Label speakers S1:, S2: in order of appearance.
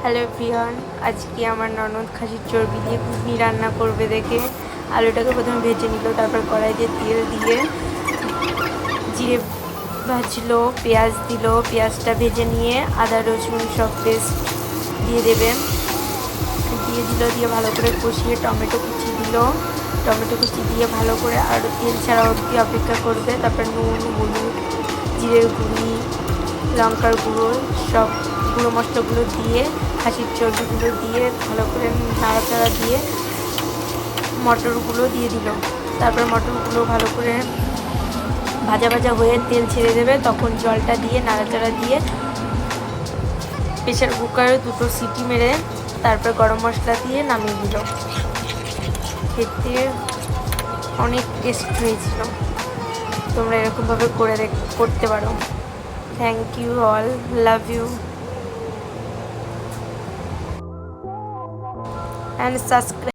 S1: Hello everyone, আজকে আমার ননদ খাসির চর্বি দিয়ে ঘুগনি রান্না করবে দেখে আলুটাকে প্রথমে ভেজে নিল, তারপর কড়াইতে তেল দিয়ে জিরে ভাজলো, পেঁয়াজ দিল, পেঁয়াজটা ভেজে নিয়ে আদা রসুন সব পেস্ট দিয়ে দেবে, দিয়ে ভালো করে কষিয়ে টমেটো কুচি দিল, টমেটো কুচি দিয়ে ভালো করে আরও তেল ছাড়া অবধি অপেক্ষা করবে। তারপর নুন, হলুদ, জিরের গুঁড়ি, লঙ্কার গুঁড়ো সব গুঁড়ো মশলাগুলো দিয়ে খাসির চর্বিগুলো দিয়ে ভালো করে নাড়াচাড়া দিয়ে মটরগুলো দিয়ে দিল। তারপর মটরগুলো ভালো করে ভাজা ভাজা হয়ে তেল ছেড়ে দেবে, তখন জলটা দিয়ে নাড়াচাড়া দিয়ে প্রেশার কুকারে 2টো সিটি মেরে তারপর গরম মশলা দিয়ে নামিয়ে দিল। খেতে অনেক টেস্ট হয়েছিল। তোমরা এরকমভাবে করতে পারো। Thank you all, love you and subscribe.